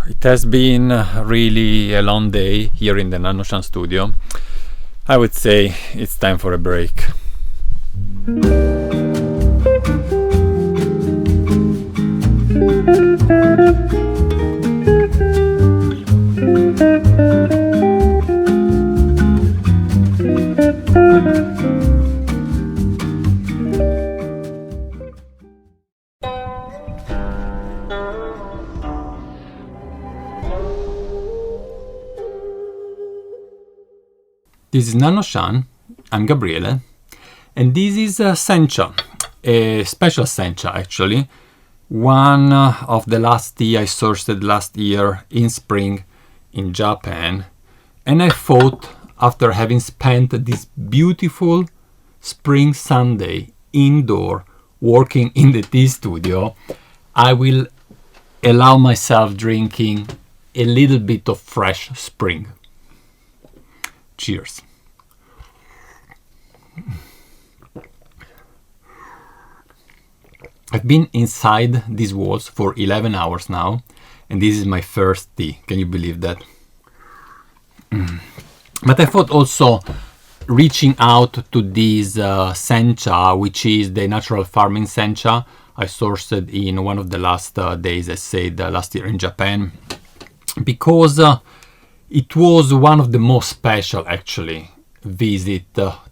It has been really a long day here in the Nannuoshan studio. I would say it's time for a break. This is Nannuoshan, I'm Gabriele, and this is Sencha, a special Sencha actually, one of the last tea I sourced last year in spring in Japan, and I thought after having spent this beautiful spring Sunday indoor working in the tea studio, I will allow myself drinking a little bit of fresh spring. Cheers. I've been inside these walls for 11 hours now, and this is my first tea. Can you believe that? But I thought also reaching out to this Sencha, which is the natural farming Sencha I sourced in one of the last days, I said last year in Japan, because it was one of the most special actually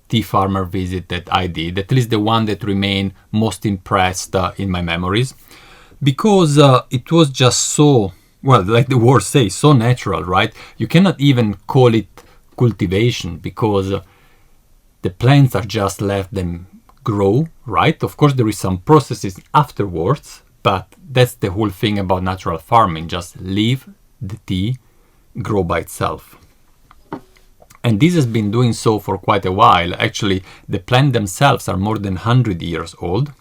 tea farmer visit that I did, at least the one that remained most impressed in my memories, because it was just so, well, like the word says, so natural, right? You cannot even call it cultivation because the plants are just left them grow, right? Of course there is some processes afterwards, but that's the whole thing about natural farming, just leave the tea grow by itself. And this has been doing so for quite a while. Actually, the plants themselves are more than 100 years old.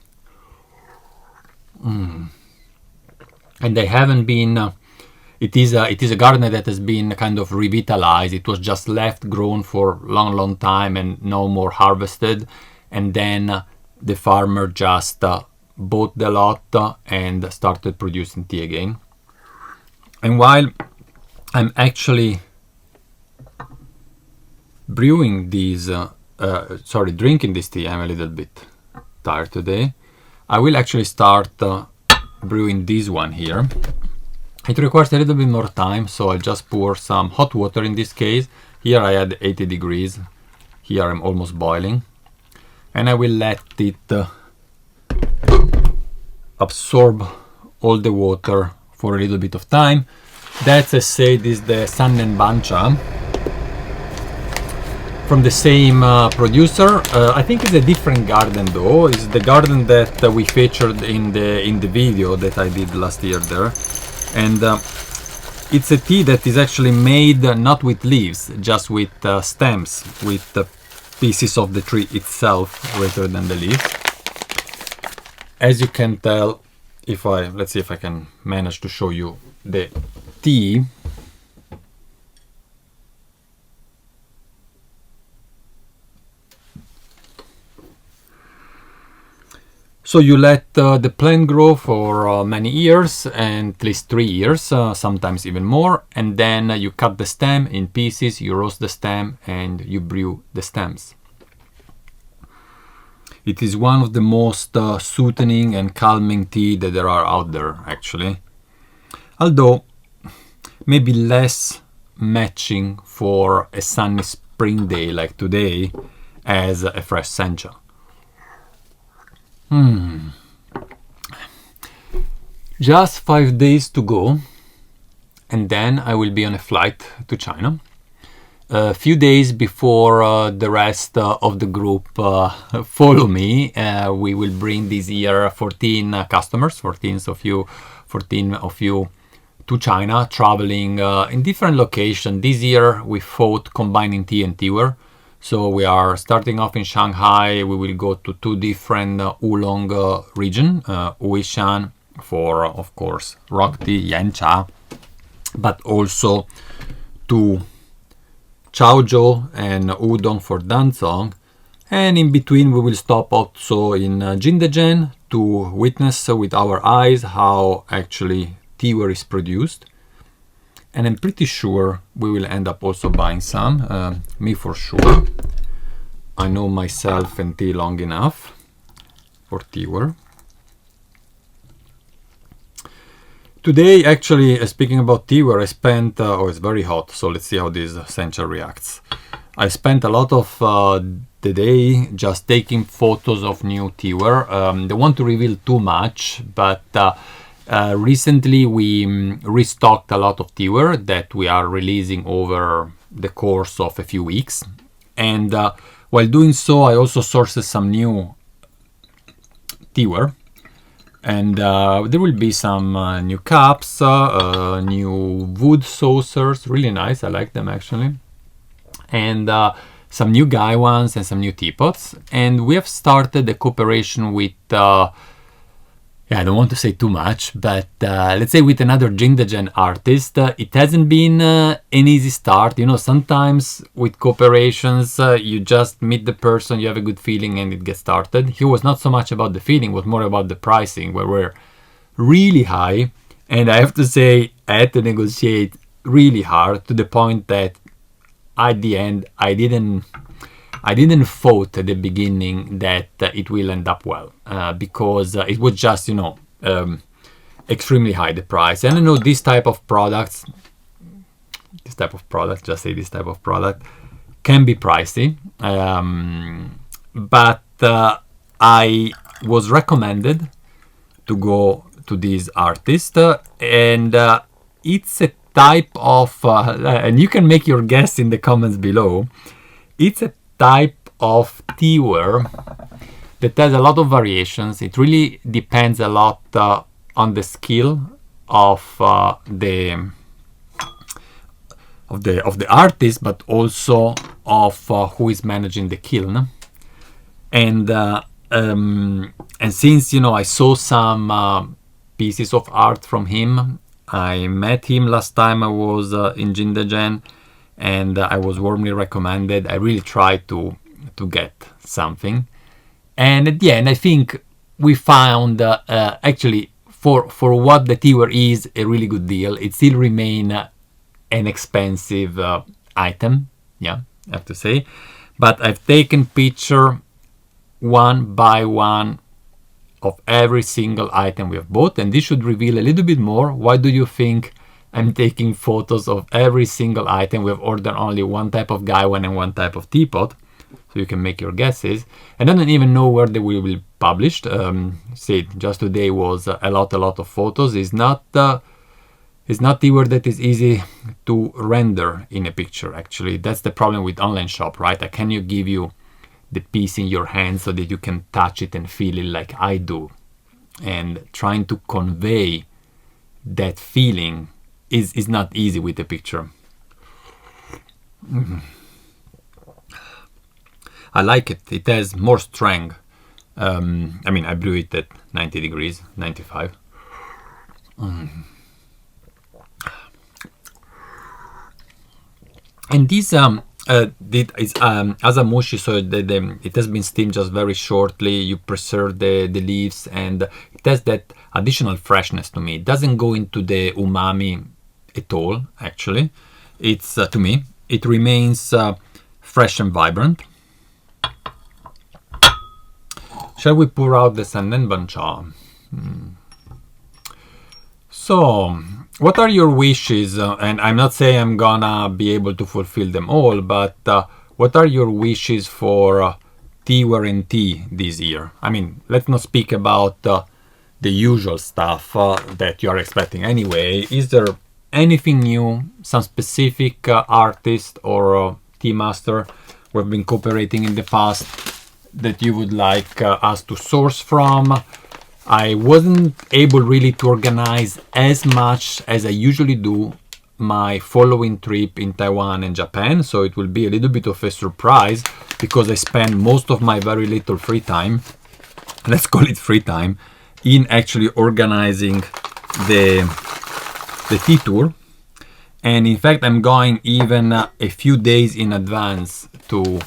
And they haven't been, it is a garden that has been kind of revitalized. It was just left grown for a long time and no more harvested. And then the farmer just bought the lot and started producing tea again. And while I'm actually drinking this tea, I'm a little bit tired today. I will actually start brewing this one here. It requires a little bit more time, so I'll just pour some hot water in this case. Here I had 80 degrees. Here I'm almost boiling. And I will let it absorb all the water for a little bit of time. That's, as said, is the Sannen Bancha from the same producer. I think it's a different garden though. It's the garden that we featured in the video that I did last year there. And it's a tea that is actually made not with leaves, just with stems, with pieces of the tree itself rather than the leaf. As you can tell, let's see if I can manage to show you the tea. So you let the plant grow for many years, and at least 3 years, sometimes even more, and then you cut the stem in pieces, you roast the stem, and you brew the stems. It is one of the most soothing and calming tea that there are out there, actually. Although maybe less matching for a sunny spring day like today as a fresh Sencha. Just 5 days to go, and then I will be on a flight to China. A few days before the rest of the group follow me, we will bring this year 14 customers, 14 of you to China, traveling in different locations. This year we thought combining tea and teaware. So we are starting off in Shanghai. We will go to 2 different oolong region, Nannuoshan for, of course, rock tea, Yancha, but also to Chaozhou and Udon for Danzong. And in between we will stop also in Jindechen to witness with our eyes how actually teaware is produced. and I'm pretty sure we will end up also buying some. Me for sure. I know myself and tea long enough for tea ware. Today, actually, speaking about tea ware, I spent, oh, it's very hot, so let's see how this Sencha reacts. I spent a lot of the day just taking photos of new tea ware. Don't want to reveal too much, but recently we restocked a lot of tea ware that we are releasing over the course of a few weeks. And while doing so, I also sourced some new tea ware. And there will be some new cups, new wood saucers, really nice, I like them actually. And some new guy ones and some new teapots. And we have started a cooperation with, I don't want to say too much, but let's say with another Jindagen artist. It hasn't been an easy start. You know, sometimes with cooperations, you just meet the person, you have a good feeling and it gets started. Here was not so much about the feeling, it was more about the pricing, where we're really high. And I have to say, I had to negotiate really hard to the point that at the end, I didn't thought at the beginning that it will end up well, because it was just, you know, extremely high, the price. And I know this type of product can be pricey, but I was recommended to go to this artist, and it's a type of, and you can make your guess in the comments below, it's a type of tea ware that has a lot of variations. It really depends a lot on the skill of the artist, but also of who is managing the kiln. And since, you know, I saw some pieces of art from him, I met him last time I was in Jindagen, and I was warmly recommended. I really tried to get something, and at the end I think we found actually for what the tea ware is a really good deal. It still remain an expensive item, yeah, I have to say, but I've taken picture one by one of every single item we have bought, and this should reveal a little bit more. Why do you think I'm taking photos of every single item? We have ordered only one type of gaiwan and one type of teapot, so you can make your guesses. And I don't even know where they will be published. See, just today was a lot of photos. It's not tea ware that is easy to render in a picture, actually. That's the problem with online shop, right? I cannot give you the piece in your hand so that you can touch it and feel it like I do. And trying to convey that feeling is not easy with a picture. I like it. It has more strength. I mean, I brew it at 90 degrees, 95. And this is asamushi, so it has been steamed just very shortly. You preserve the leaves, and it has that additional freshness to me. It doesn't go into the umami at all, actually. It's to me, it remains fresh and vibrant. Shall we pour out the Sannen Bancha? So, what are your wishes? And I'm not saying I'm gonna be able to fulfill them all, but what are your wishes for tea ware and tea this year? I mean, let's not speak about the usual stuff that you are expecting anyway. Is there anything new, some specific artist or tea master we've been cooperating in the past that you would like us to source from? I wasn't able really to organize as much as I usually do my following trip in Taiwan and Japan, so it will be a little bit of a surprise because I spend most of my very little free time, let's call it free time, in actually organizing the tea tour. And in fact, I'm going even a few days in advance to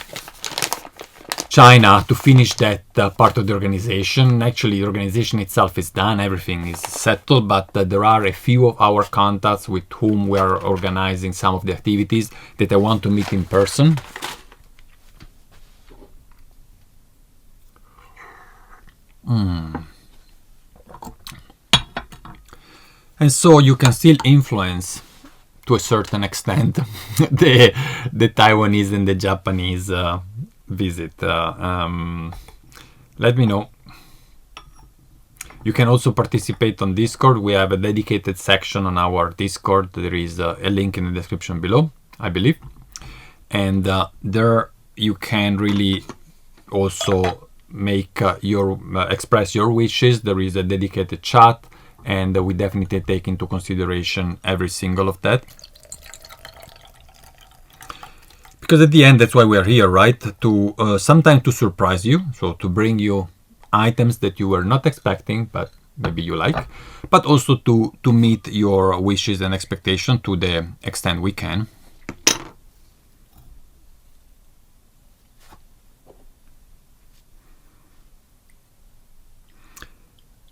China to finish that part of the organization. Actually, the organization itself is done, everything is settled, but there are a few of our contacts with whom we are organizing some of the activities that I want to meet in person. And so you can still influence to a certain extent the Taiwanese and the Japanese visit. Let me know. You can also participate on Discord. We have a dedicated section on our Discord. There is a link in the description below, I believe. And there you can really also make express your wishes. There is a dedicated chat, and we definitely take into consideration every single of that. Because at the end, that's why we are here, right? To sometimes to surprise you, so to bring you items that you were not expecting, but maybe you like, but also to meet your wishes and expectations to the extent we can.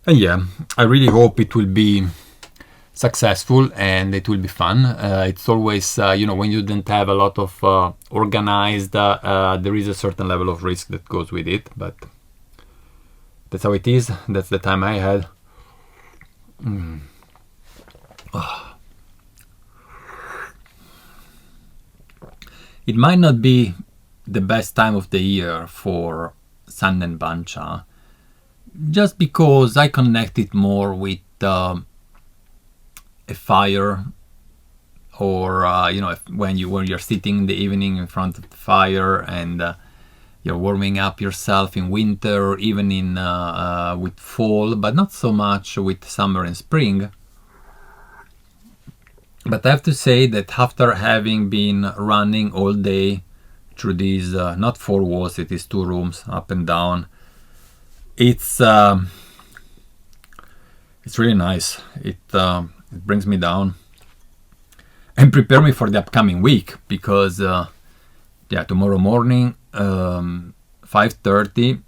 And yeah, I really hope it will be successful and it will be fun. It's always, when you don't have a lot of organized, there is a certain level of risk that goes with it, but that's how it is. That's the time I had. It might not be the best time of the year for Sannen Bancha, just because I connect it more with a fire, or when you're sitting in the evening in front of the fire and you're warming up yourself in winter, or even in with fall, but not so much with summer and spring. But I have to say that after having been running all day through these not 4 walls, it is 2 rooms up and down, it's really nice. It brings me down and prepare me for the upcoming week, because tomorrow morning 5:30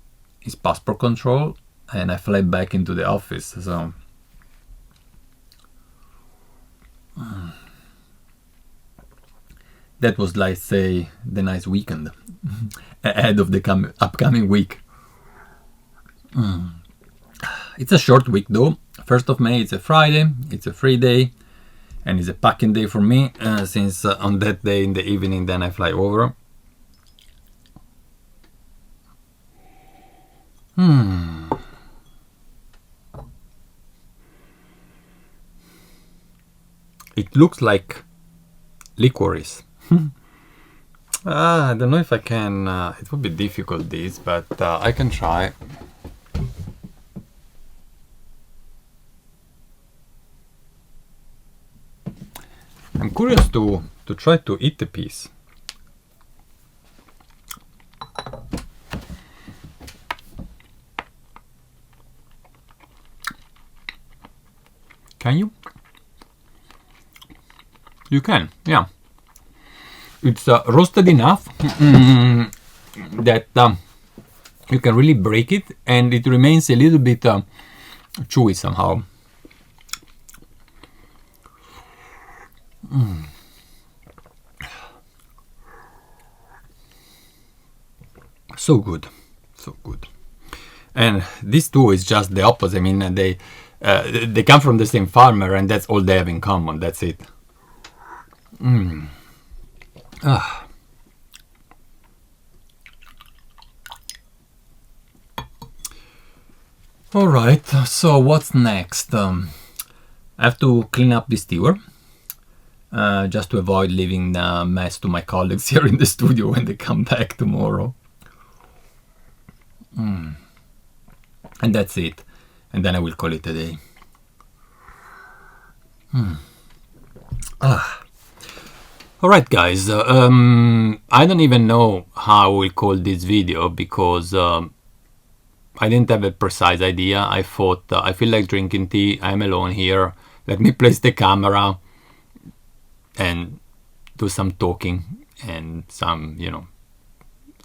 is passport control and I fly back into the office. So that was, like, say, the nice weekend ahead of the upcoming week. It's a short week though. 1st of May, it's a Friday, it's a free day, and it's a packing day for me, since on that day in the evening then I fly over. It looks like licorice. I don't know if I can, it would be difficult this, but I can try. I'm curious to try to eat the piece. Can you? You can, yeah. It's roasted enough that you can really break it, and it remains a little bit chewy somehow. So good, so good. And these two is just the opposite. I mean, they come from the same farmer, and that's all they have in common. That's it. All right, so what's next? I have to clean up this stewer, just to avoid leaving a mess to my colleagues here in the studio when they come back tomorrow. And that's it. And then I will call it a day. Alright guys, I don't even know how I will call this video, because I didn't have a precise idea. I thought, I feel like drinking tea, I'm alone here, let me place the camera and do some talking and some,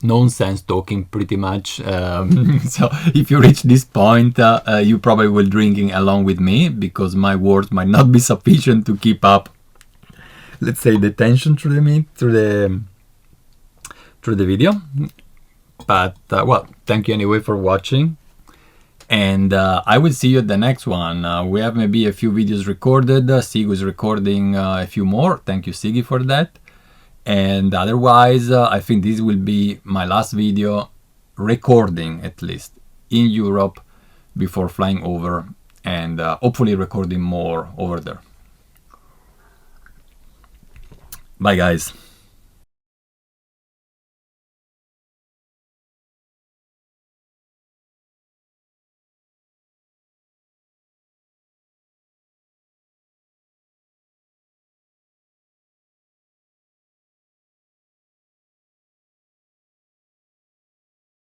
nonsense talking pretty much. So if you reach this point, you probably will drinking along with me, because my words might not be sufficient to keep up, let's say, the tension through the video. But well, thank you anyway for watching, and I will see you at the next one. We have maybe a few videos recorded. Sigu is recording a few more. Thank you, Sigi, for that. And otherwise, I think this will be my last video recording, at least in Europe, before flying over, and hopefully recording more over there. Bye, guys.